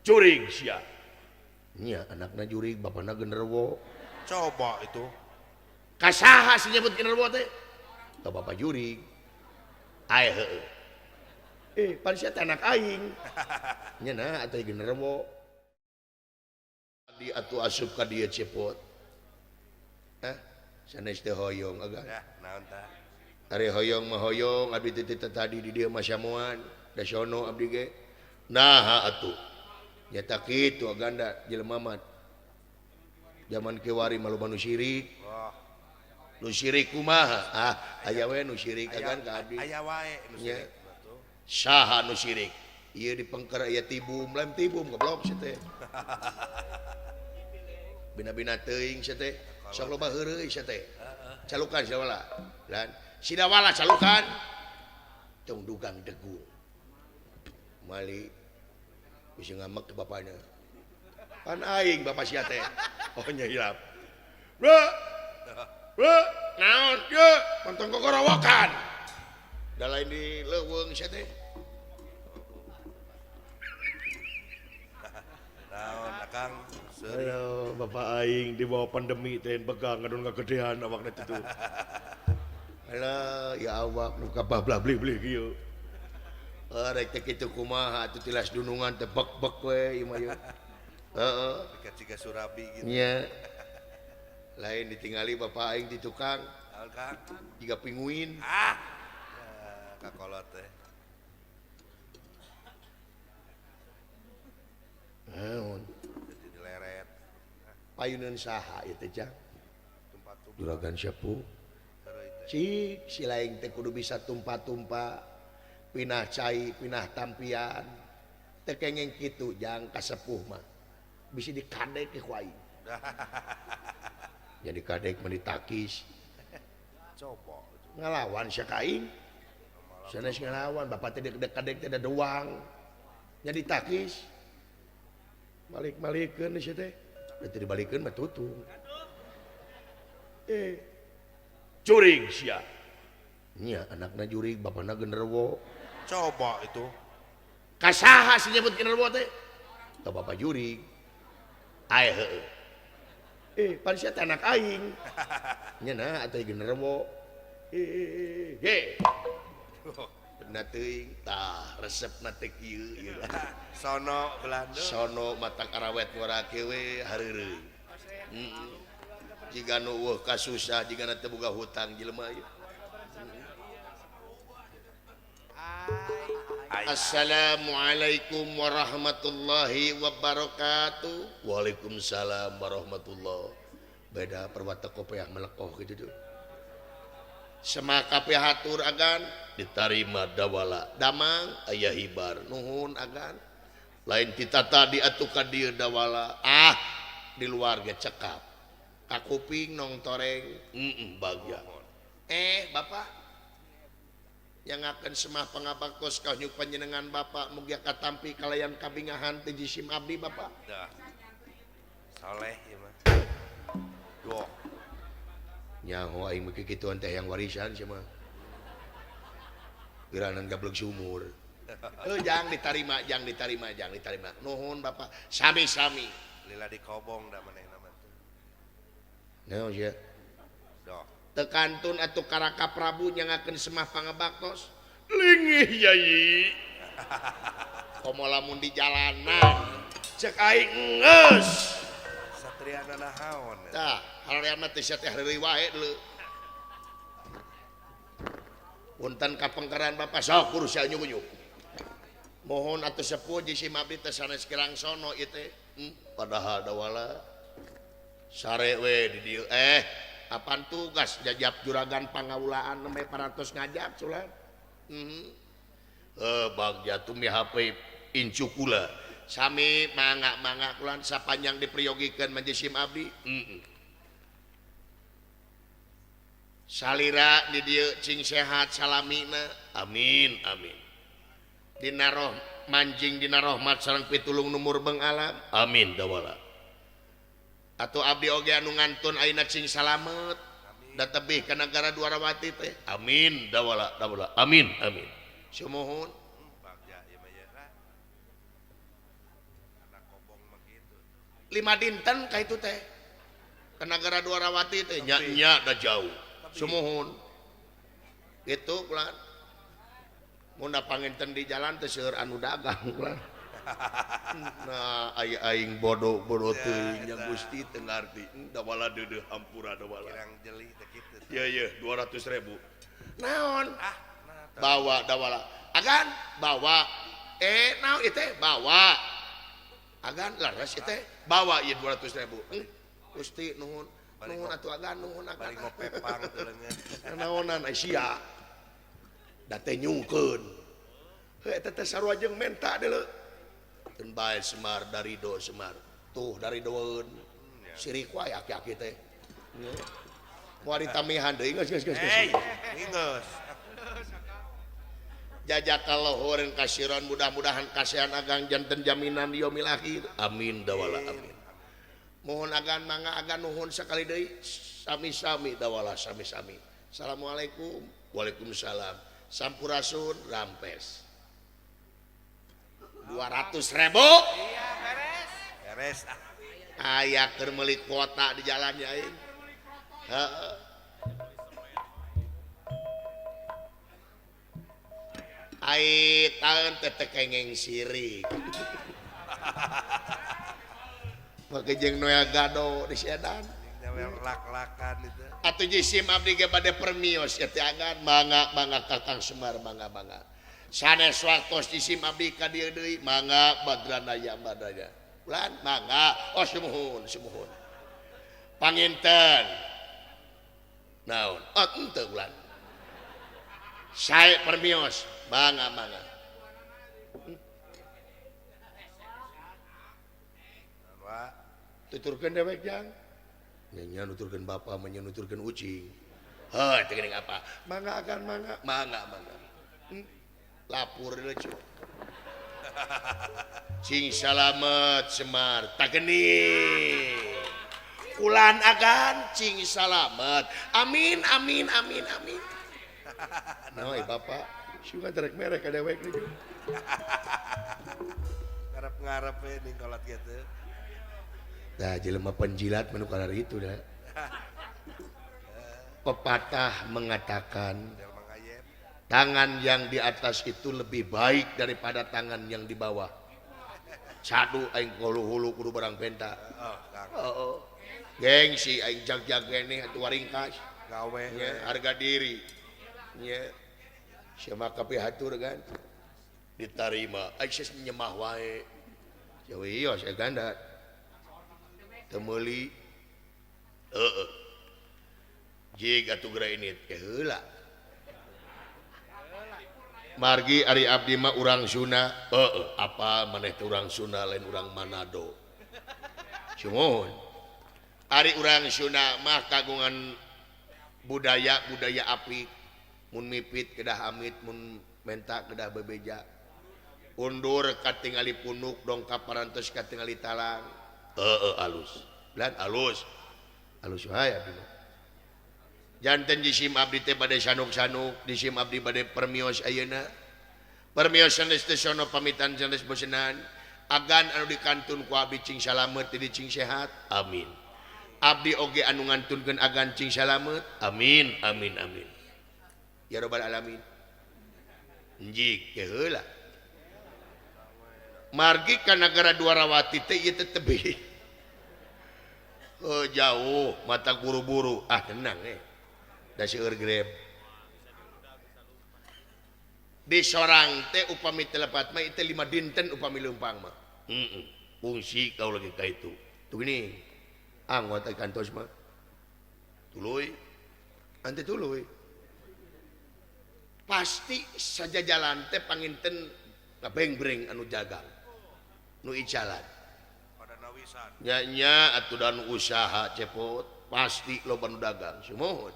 Jurig sia. Nya anakna jurig, bapana genderuwo. Coba itu. Kasaha si nyebut genderuwo teh? Ka bapak jurig. Aya heueuh. Pan sia teh anak aing. Nya na atuh genderuwo. Di atuh asup ka dieu cepot. Sanes teh hoyong agan. Ya, naon tah? Ari hoyong mah hoyong, abdi teh tadi di dieu mah samuan, da sono abdi ge. Nah atuh. Nyata kitu aganda jelema mah. Zaman kiwari malu nu syirik. Wah, Nu syirik kumaha? Aya we nu syirik agan ka abdi. aya wae nu Nya. syirik atuh. Saha nu syirik? Ieu dipengker aya tibum, lain tibum goblok sia teh. Bina-bina teuing sia teh. Sok loba heureuy sia teh. Calukan sia wala. Dan sida wala calukan. Tong dugang degung. Mali bisa ngamek ke bapaknya. Pan aing bapak sia teh. Oh nya hilap. Bro. Bro, naon ye? Pantong kokorowokan. Da lain di leuweung sia teh. Naon akang seuri. Ayo bapak aing di bawah pandemi teh begang ngadon ngagedean awakna itu. Alah ya awak nu kabablah beli-beli kieu. Rek teh kitu kumaha atuh tilas dunungan teh bek-bek we ieu mah ye. Heeh. Dekat ciga surabi gitu. Nya. Lain ditinggali bapak aing di tukang Naon Kang? jiga pinguin. Ya, kakolot teh. Naon? Jadi dileret. Payunan saha ieu teh Jang? Tumpat-tumpat Juragan Sepuh. heureuy teh. Cik si lain teh kudu bisa tumpah-tumpah. Pinah cai, pinah tampian. Teu kengeng kitu Jang ka sepuh mah. Bisa dikadek ku aing. Jadi kadek mah ditakis. Coba. Ngalawan sia ka aing. Sanes ngalawan bapak teh kadek teh da doang. Nya ditakis. Balik-balikeun sia teh. Da teu dibalikeun mah tutung. Jurig sia. Nya anakna jurig, bapana genderuwo. Coba itu. Kasaha si nyebut genderuwo teh? Ka bapak jurig. Aya heueuh. Pan sia teh anak aing. Nya na atuh genderuwo. He. Beuna teuing tah resepna teh kieu ieu. Sono Belanda. Sono mata karawet ngorake we hareureuy. Jiga nu eueuh kasusah jigana teu boga hutang jelema ieu. Assalamualaikum warahmatullahi wabarakatuh. Waalaikumsalam warahmatullah. Beda perwata kopiah melekoh gitu tuh. Semaka hatur agan diterima dawala. Damang aya hibar nuhun agan. Lain kita tadi atuh ka dieu dawala. Di luar ge cekap. Ka kuping nong toreng. Bagja. Bapak yang akan semah pangabaktos kahnyuk panjenengan bapak mugia katampi kalayan kabingahan teh jisim abdi bapak. Dah. Saleh ieu mah. Duh. Nyaho aing meuki kituan teh yang warisan sia mah. Geranan gablek sumur. Jang ditarima. Nuhun bapak. Sami-sami. Lila dikobong da manehna mah teh. Naon sia? Doh. Tekantun atuh karaka Prabu nyangakeun semah pangabaktos. Linggih yai. Komo lamun di jalanan cek aing geus. Satriana nahaon. Tah, hareana teh sia teh hareureuy wae deuleu. Punten kapengkeran bapak sok kurus nyugunyuk. Mohon atuh sepuh jisim abdi teh sanes kirang sono ieu teh. Padahal dawala sare we di dieu apaan tugas jajab juragan pangaulaan nembe parantos ngajak sulan. Bagja tumi HP incukula sami mangga kulan sapanjang dipriyogikeun majesim abdi. Salira di dieu cing sehat salamina. Amin amin. Dina roh manjing dina rahmat sareng pitulung numur beung alam. Amin dawala. Atuh abdi oge anu ngantun ayeuna cing salamet da tebih ka nagara Dwarawati teh. Amin dawala. Amin amin. Sumuhun. Bagja ieu mah ye. 5 dinten ka itu teh ke negara Dwarawati teh nya da jauh sumuhun gitu kulan mun da panginten di jalan teh seueur anu dagang kulan nah aing bodoh teuing nya Gusti teu ngarti da wala deudeuh hampura da wala kirang jeli teh kitu iya 200.000 naon bawa da wala agan bawa naon ieu teh bawa agan laras ieu teh bawa ieu 200.000 Gusti nuhun atuh agan nuhun agan bari ngopepang teh leungeun naonan ai sia da teh nyungkeun heuh eta teh sarua jeung menta deuleu teu bae Semar dari do Semar tuh dari doeun sirik wae aki-aki teh moal ditamihan deui geus Ingus jajak kaluhur kasiron mudah-mudahan kasihan agang janten jaminan yaumil akhir amin dawala amin mohon agan mangga agan nuhun sakali deui sami-sami dawala sami-sami assalamualaikum waalaikumsalam sampurasun rampes 200.000 beres aya keur meuli kuota di jalannya aing heeh ai taeun teh kengeng sirik make jeung noya gado di sedan nyawer lak-lakan itu atuh jisim abdi ge bade permios ya teh agan mangga Kakang Semar mangga sanes waktos jisim abdi ka dieu deui mangga badranaya badaya ulan mangga oh sumuhun panginten naon oh henteu ulan sae permios mangga tuturkeun dewek jang nya nuturkeun bapa nuturkeun ucing heuh teh geuning apa mangga agan mangga lapur deuleu cu cing salamet Semar tak geuning kulan agan cing salamet amin nah bapak suka terek merek ka dewek deui ngarep-ngarep we ning kolot kitu nah jelema penjilat menu kalar itu dah pepatah mengatakan tangan yang di atas itu lebih baik daripada tangan yang di bawah cadu aing hulu kudu barang penta gengsi aing jag-jag keneh atuh waringkas gawe harga diri nya sia maka pihatur kan ditarima aing sia nyemah wae jawa iya saya ganda temeuli jig atuh geura ini teh heula margi ari abdi mah urang Sunda apa maneh teh urang Sunda lain urang Manado sumuhun ari urang Sunda mah kagungan budaya apik mun mipit kedah amit mun menta kedah bebeja undur katingali punuk dongkap parantos katingali talang alus lan alus wae abdi janten jisim abdi teh bade sanuk-sanuk jisim abdi bade permios ayeuna permios sanes teh sono pamitan sanes bosenan agan anu dikantun ku abdi cing salamet di cing sehat amin abdi oge anu ngantunkeun agan cing salamet amin ya rabbal alamin njik ke heula margi ka nagara Dwarawati teh ieu teh tebih jauh mata buru-buru tenang da seueur grab di sorang teh upami telepat mah itu 5 dinten upami leumpang mah fungsi kau lagi ka itu tuh gini anggot kantos mah tuluy ante tuluy pasti saja jalan teh panginten ngabeng-breng anu jagang nu ijalan pada nawisan nya atuh dan usaha cepot pasti loba nu dagang sumuhun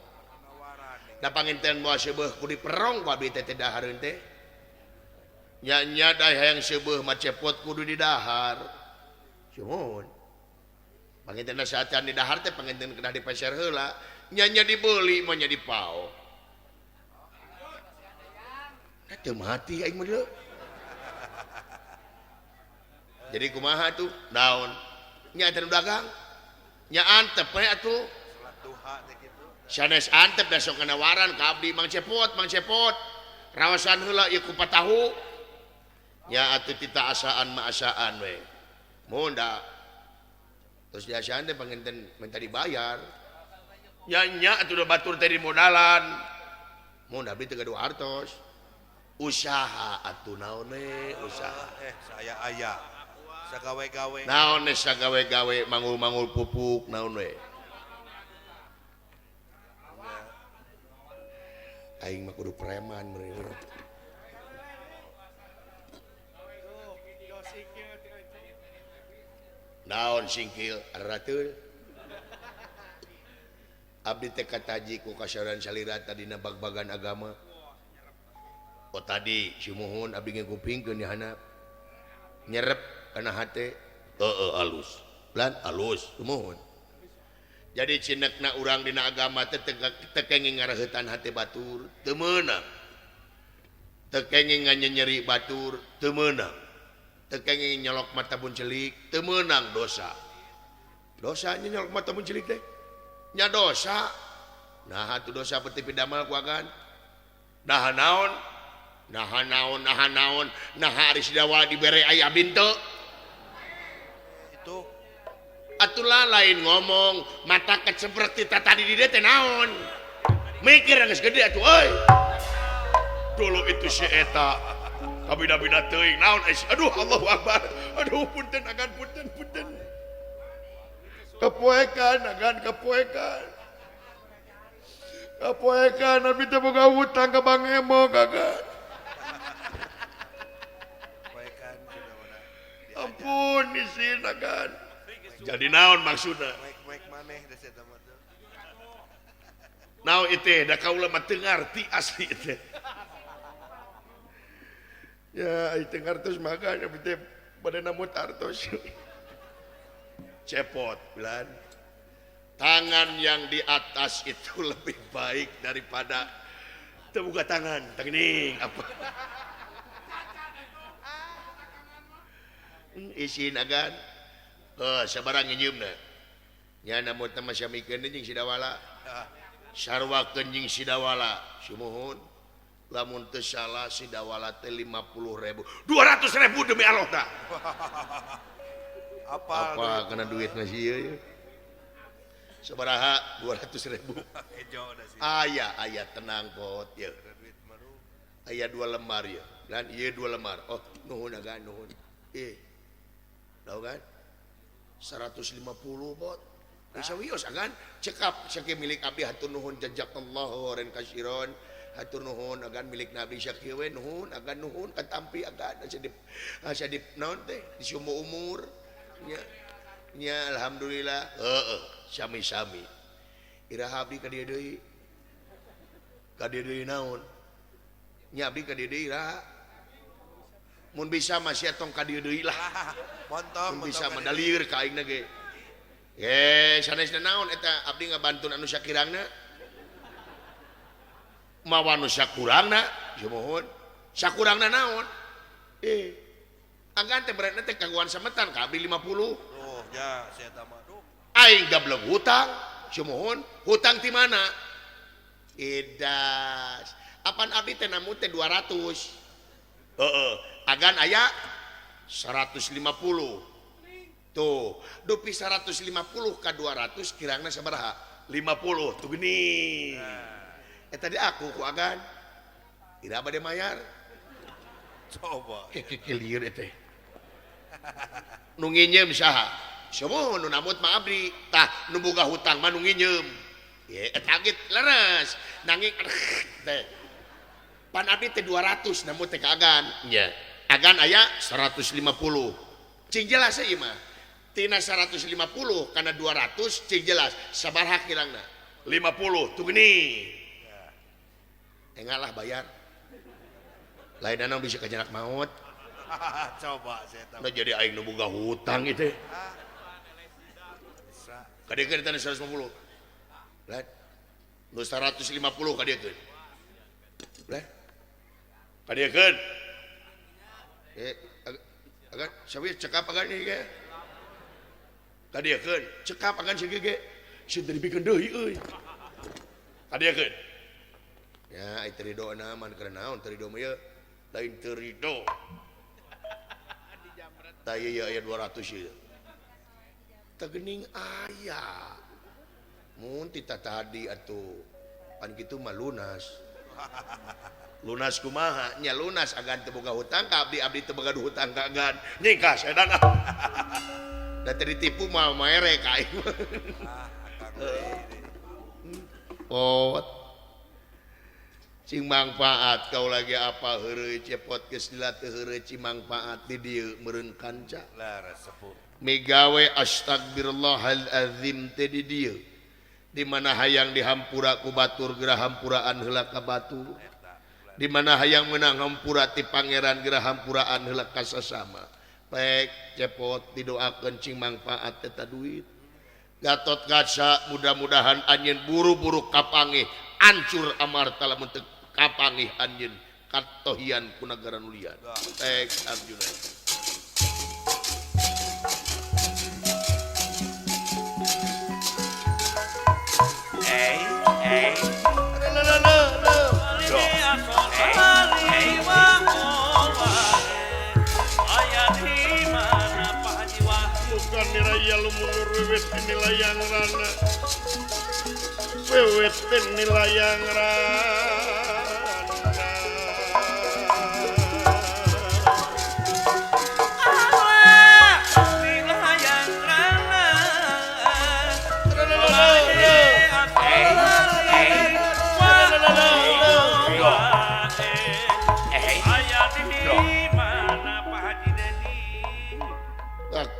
da panginten moal seubeuh ku diperong ku abdi teh dahareun teh nya da hayang seubeuh mah cepot kudu didahar sumuhun panginten saatan di dahar teh panginten kedah dipeser heula nya dibeuli mah nya dipao teu mati aing mah jadi kumaha tuh daun nya anu dagang nya antep we atuh salat duha teh kitu sanes antep da sok nganawaran ka abdi Mang Cepot rawasan heula ieu kupat tahu nya atuh tita asaan ma asaan we mun da terus diasaan teh panginten minta dibayar nya atuh da batur teh di modalan mun abdi teh gaduh hartos usaha atuh naon we usaha saya aya sagawe-gawe naon we sagawe-gawe mangul-mangul pupuk naon we aing mah kudu preman meureun naon singkil aratul abdi teh kataji ku kasaran salira tadina bag-bagan agama oh tadi simuhun abdi ngupingkeun di handap nyerep kana hate alus lan alus simuhun jadi cinekna urang dina agama teh teu kenging ngareuheutan hate batur teu meunang teu kenging nganyeri batur teu meunang teu kenging nyolok mata buncelik teu meunang dosa dosanya nyolok mata buncelik teh nya dosa nah atuh dosa peuti pidamel ku agan nah naon ari sidawala dibere aya abdi teu itu atulah lain ngomong mata kecebrek tita tadi di teh naon mikir geus gede atuh euy dulu itu si eta kabida-bida teuing naon aduh Allahu Akbar aduh punten agan punten kepoekan agan kepoekan abdi teh boga hutang ka Bang Emo agan poekan sudah mana ampun isin agan jadi naon maksudna maik maneh da eta mah teh naon ieu da kaula mah teu ngarti asli teh ya itu ngartos makan abdi teh bade namut artos cepot bilan tangan yang di atas itu lebih baik daripada terbuka tangan tangning apa isin agan sabarang nginyeumna nya namun teh masamikeun jeung sidawala sarwakeun jeung sidawala sumuhun lamun teu salah sidawala teh 50.000 200.000 demi Allah tah apa kena duit nasi ieu sabaraha 200.000 ejo da sih aya tenang pot ya duit maru aya 2 lemar ya dan ieu 2 lemar oh nuhun agan nuhun tahu kan 150 pot bisa wios agan cekap sakieu milik abdi hatur nuhun jazakallahu khairan katsiran hatur nuhun agan milik nabi sakieu we nuhun agan nuhun katampi agan asadip naon teh di umur nya alhamdulillah sami-sami iraha abdi ka dieu deui naon nya abdi ka dieu deui iraha mun bisa masih tong ka dieu deui lah montong mun bisa medalieur ka aingna ge sanesna naon eta abdi ngabantu anu sakirangna mawa nu sakurangna mohon sakurangna naon agan teh beratna teh kaguan sametan ka abdi 50 oh ya saya tambah duh aing gableng hutang mohon hutang ti mana edas apan abdi teh namun teh 200 agan aya 150 tuh dupi 150 ka 200 kirangna sabaraha 50 tuh gini tadi aku ku agan ira bade mayar coba lieur teh nu nginyeum saha samoho nu namut mah abdi tah nu boga hutang mah nu nginyeum ye eta git leres nanging teh pan abdi teh 200 namut teh ka agan nya agan aya 150 cing jelas ieu mah tina 150 kana 200 cing jelas sabaraha kirangna 50 tuh gini engalah bayar lain danang bisa kajanak maut coba saya tahu udah jadi aing nu boga hutang itu kadiekeun teh 150 lain nu 150 kadiekeun lain kadiekeun agan sawi cekap agan ieu ge Kadiekeun cekap akan si gege si dibikeun deui euy kadiekeun ya ai terido na man keur naon terido mah ye lain terido tah ieu aya 200 ieu teu geuning aya mun ti tadi atuh pan kitu mah lunas kumaha nya lunas agan teu boga hutang ka abdi teu boga hutang ka agan nyingkas edan da teu ditipu mah mere ka aing pot cing manfaat kau lagi apa heureuy cepot geus lila teu heureuy cing manfaat di dieu meureun kanca laras sepuh migawe astagfirullahal azim teh di dieu di mana hayang dihampura ku batur geura hampuraan heula ka batur di mana hayang meunang hampura ti pangeran geura hampuraan heula ka sasama pek cepot didoakeun cing manfaat eta duit Gatot Kaca mudah-mudahan anjeun buru-buru kapangih ancur amarta lamun teu kapangih anjeun katohian ku nagara nulian tek Arjuna bukan niraya lumur wewet nilayang rana wewet nilayang rana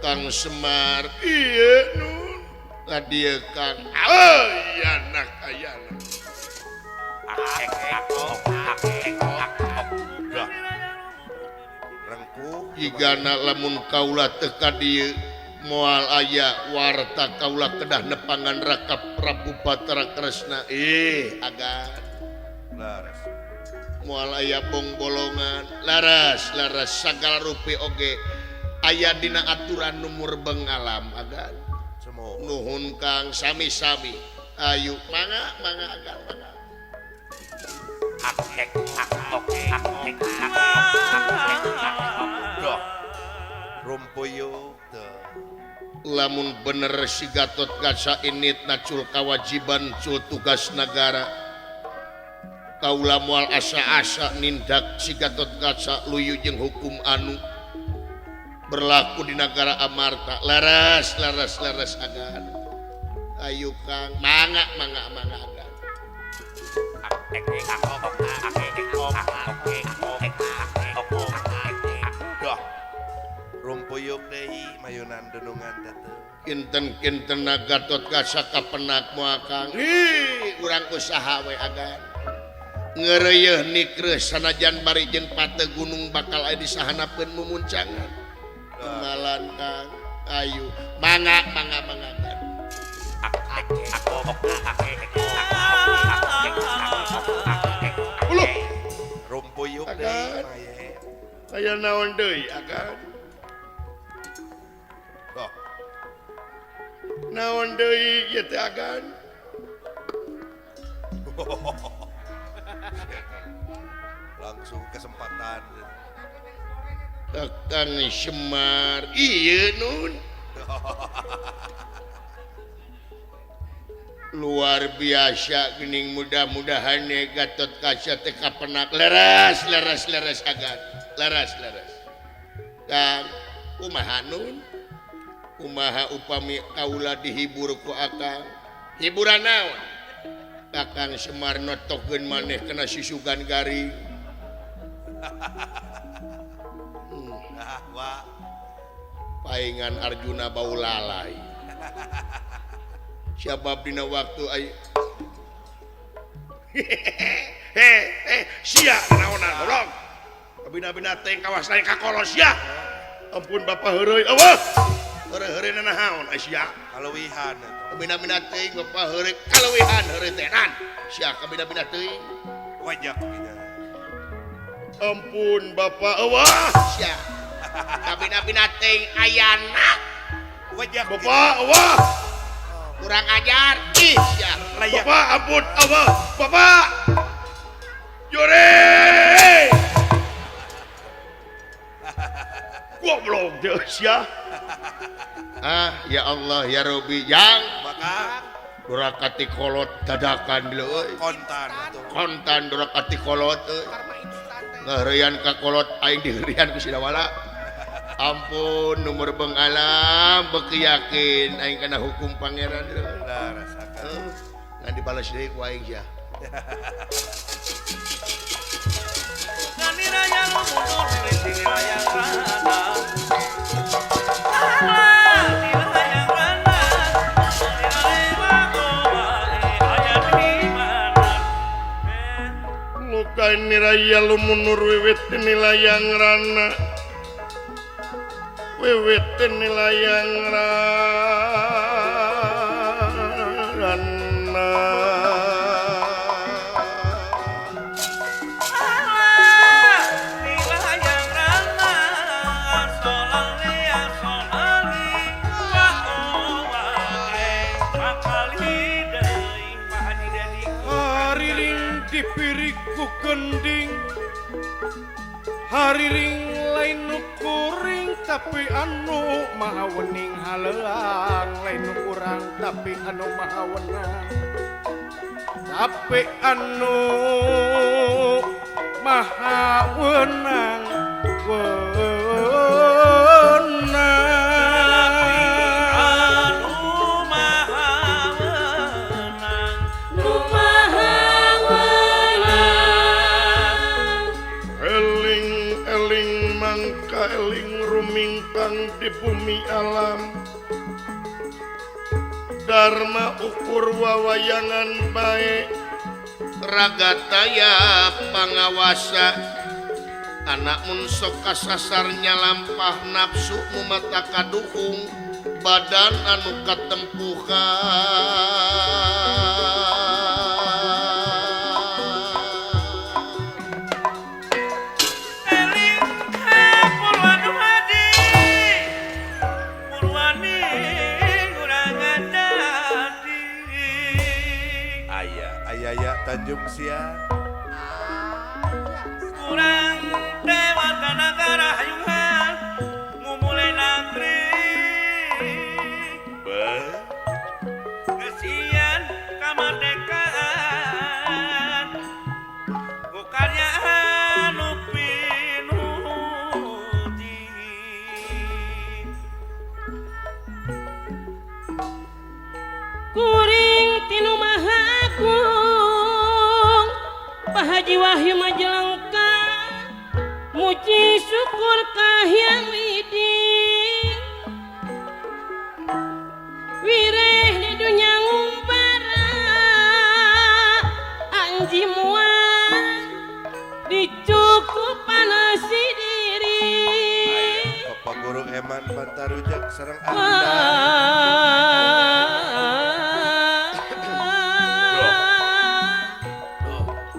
Kang Semar iya nun tadi Kang ayana rengkuh jigana lamun kaula teka dieu moal aya warta kaula kedah nepangan raka Prabu Batara Kresna agan laras moal aya bong bolongan laras sagala rupi oge aya dina aturan numur bengalam agan semua nuhun Kang sami-sami ayu mangga agan mangga rumpuyuk lamun bener si Gatot Kaca init nacul kewajiban cul tugas negara kaula moal asa-asa nindak si Gatot Kaca luyu jeung hukum anu berlaku di negara Amarta laras agan ayu Kang mangga agan rumpuyuk deui mayunan denungan teteu kinten Gatot Kaca kapenak moal Kang urang usaha we agan ngeureuh nikreus sanajan bari jeung pate gunung bakal aya di sahanapeun mumuncangan Malan Kang ayu mangga agan rumpuyuk deui agan maye aya naon deui agan naon deui ieu teh agan langsung kesempatan Kang Semar iya nun luar biasa geuning mudah-mudahan Gatot Kaca teh kapenak leres agan leres Kang kumaha nun kumaha upami kaula dihibur ku akang hiburan naon Kakang Semar notokeun maneh kana sisugan garing wah paingan Arjuna bau lalai siapa dina waktu ayo sia naonan tolong bina-bina teh kawas lain kakolos ya ampun bapak heureuy eueuh heureuy naon sia kalewihan bina-bina teh bapak heureuy kalewihan heureuy teh nan sia bina-bina teh wajak gitu ampun bapak eueuh sia bina-bina teh ayana wajak layak. Bapak, wah. Kurang ajar. Ih, ya. Layak. Bapak, ampun, Allah. Bapak. Jore. Goblok dia sia. Ya Allah ya Robi yang Maka durakati kolot dadakan dulu euy. kontan atuh. Kontan durakati kolot euy. Ngaheurean ka kolot aing diheurean ku sidawala. Ampun nomor bengalam beki yakin aing kana hukum pangeran dulu. Lah rasakan. Ngan dibalas deui ku aing sia. Luka ini raya lumunur wiwit ini layang rana. Wiwit ini layang rana. Hariring dipiriku gending, hariring lain nukuring tapi anu maha wening haleang, lain nukurang tapi anu maha wenang, tapi anu maha wenang rumingpang di bumi alam Dharma ukur wawayangan baik ragataya pangawasa anak mun sok kasasarnya lampah nafsu mata kaduhung badan anu katempuhan Ayah Tanjung Siang kurang dewata negara hayungan ngumulai negeri kesian kemerdekaan bukannya anu pinuji kuring tinu mahagung Pak Haji Wahyu Majalengka muji syukur kahyang widi wireh di dunya ngumbara anji mual dicukupan si diri Bapak Guru Eman Bantarujak sareng Anda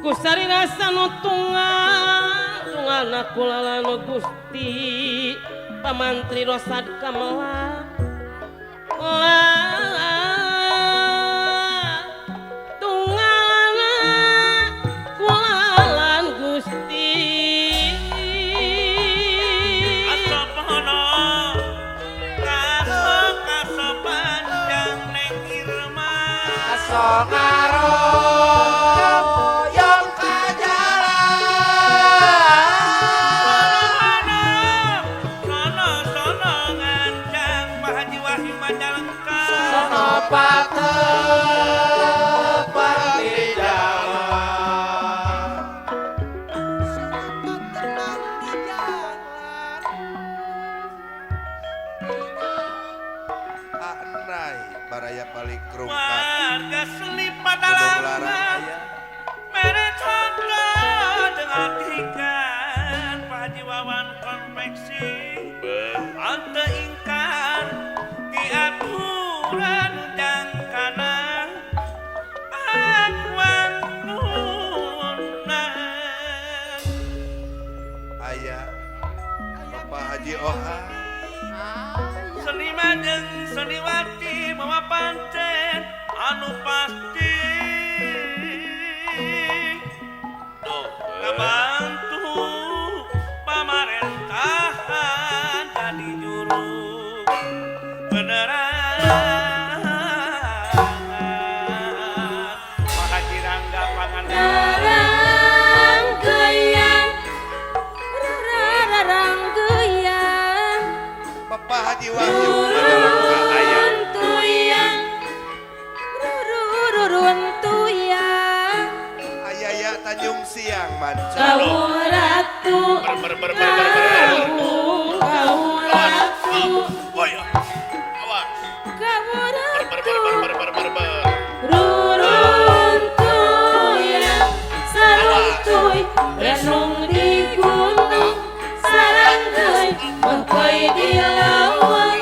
kusari rasa nu tunggal nakulala nu Gusti pamantri Rosad Kamala tunggalana kulalan Gusti asopono kaso panjang neng Irma Anai baraya balik kerungkat warga seni Gunung padalarang Larang aya mere condo dengan ikan Pak Haji Wawan konveksi ante ingkar di aturan jangkana Ayah Bapak Haji Oha Selima jeung Seniwati mama pancen anu pasti tuh ngabantu pamerintahan jadi juru penerangan Haji Rangga Pangandaran Bapak Haji Wahyu Ayaya Tanjung Siang Manca Woi, awas. Renung di gunung sarang geus mengkoi di lawang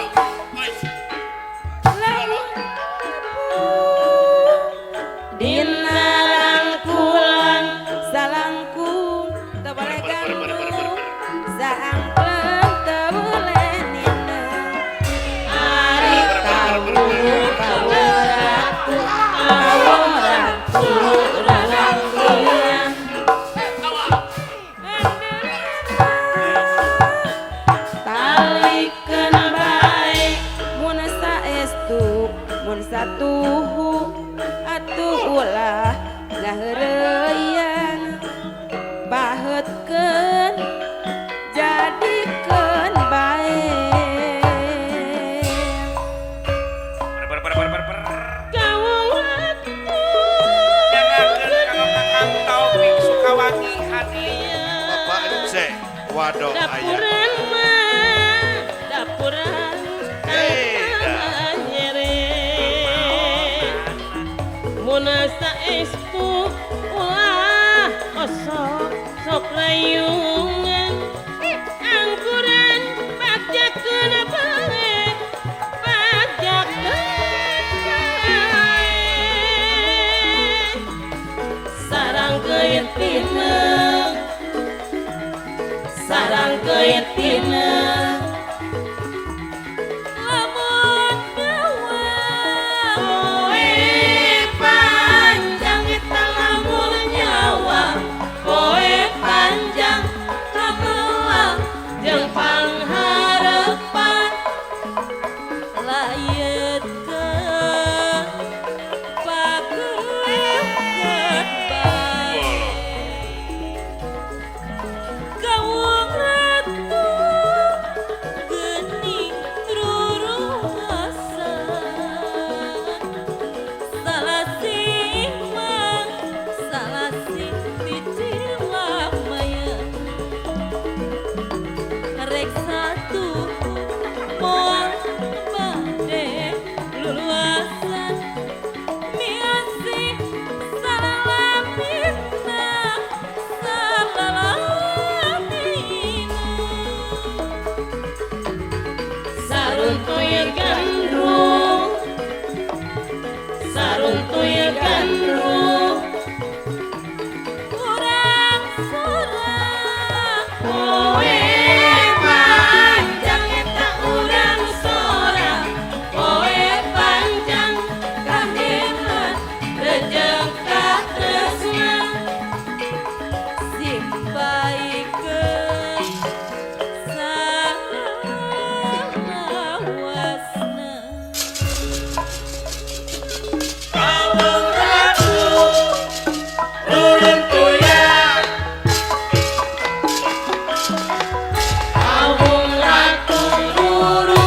dina rangkulan salangkung teu boleh ganggu saangkeun teu boleh nina ari tahu kawaratu rarangkulan talikeun bae mun saestu mun satuhu atuh ulah ngaheureuyang baheutkeun jadikeun bae kawung jangakeun kanggo Kakang Taufik Sukawangi hadiah Bapak Ence Wado Ayah dapuran mah dapuran nyere mun saestu ulah osok sok layungan angkuran pajakakeun bae sarang geuyetina sarang geuyetina lamun nyawa poe panjang eta lamun nyawa poe panjang kamelang jeung pangharepan layeutkeun pageutkeun bae kawung ratu geuning ruruhasan salasih mang salasih dicilamayan rek satu moal bade luluasan miasih salalamina salalamina saruntoy gandrung saruntoy gandrung urang sorang poe panjang eta urang sorang poe panjang kahiruan rejeng katresna simbaikeun salawasna kawung ratu ruruntuyan kawung ratu ruruntuyan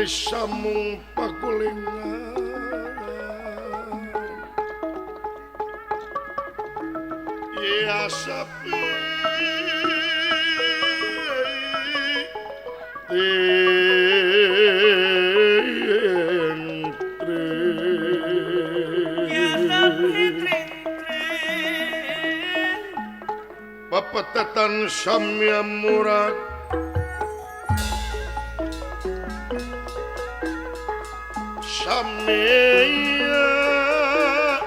wis samung pakulingan ya sapi Papatatan samya murad samya murad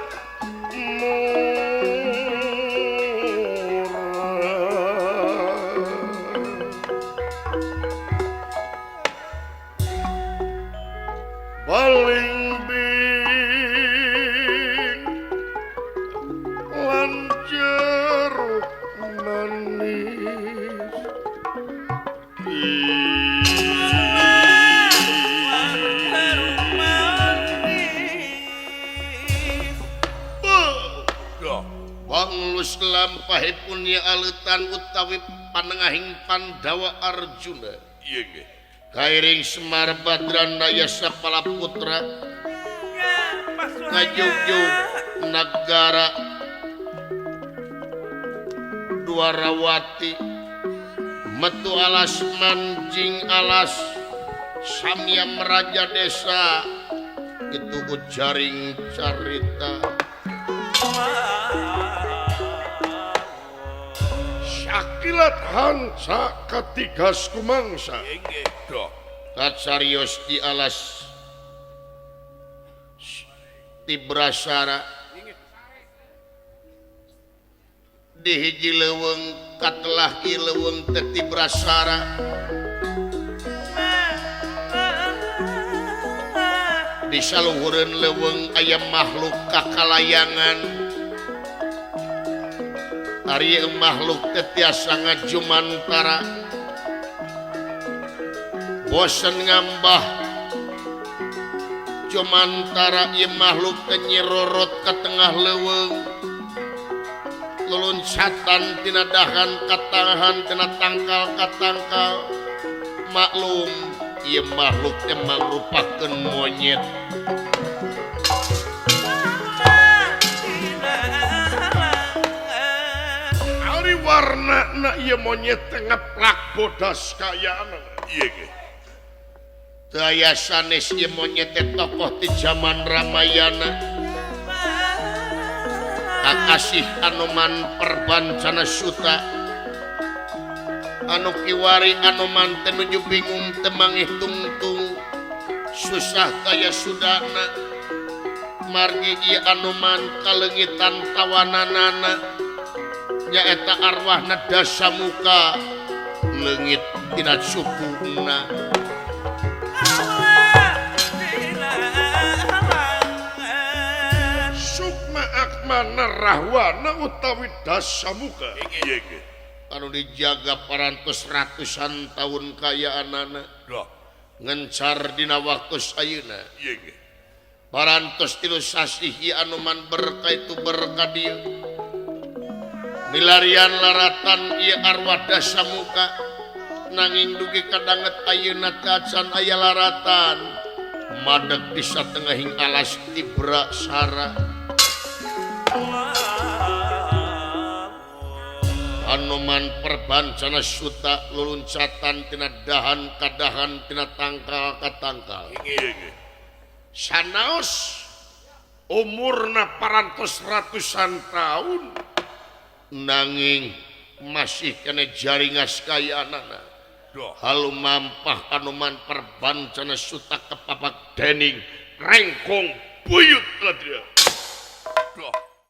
baling bin lan jeruk manis Wanglus lampahipun ya alutan utawi panengahing Pandawa Arjuna Iya nggih. kairing Semar Badranaya Sapala Putra ngajugjug negara Dwarawati metu alas manjing alas samya meraja desa itu ujaring carita Syakilat hansa katigas kumangsa Nggih, Dok. Katsarios di alas Tibrasara di hiji leuweung katelah ieu leuweung teh Tibrasara di saluhureun leuweung aya makhluk kakalayangan ari makhluk teh tiasa ngajumantara bosen ngambah jumantara ieu makhluk teh nyirorot ka tengah leuweung lulunsatan tina dahan katangan tina tangkal katangkal maklum ieu makhluk teh mangrupakeun monyet ari warnana ieu monyet teh ngeplak bodas kayaana Iya nggih. teu aya sanes ieu monyet teh tokoh ti zaman Ramayana kakasih Anoman Perbancana Suta anu kiwari Anoman teh nuju bingung teu mangih tungtung susah kaya sudana margi ieu Anoman kalengitan tawananana nyaeta arwahna Dasamuka leungit tina sukuna Sukma Akmana Rahwana utawi Dasamuka Iya nggih. anu dijaga parantos ratusan tahun kayaanana Dok. ngencar dina waktu ayeuna Iya nggih. parantos 3 sasih ieu Anoman berkah itu berkah dieu milarian laratan ieu arwah Dasamuka nanging dugi kadanget ayeuna tacan aya laratan madeg di satengahing alas Tibrasara Anoman Perbancana Suta luluncatan tina dahan kadahan tina tangkal katangkal Iya nggih. sanaos umurna parantos ratusan tahun nanging masih kena jaringas kayaanana Dok. halu mampah Anoman Perbancana Suta kepapak dening rengkong buyut ladria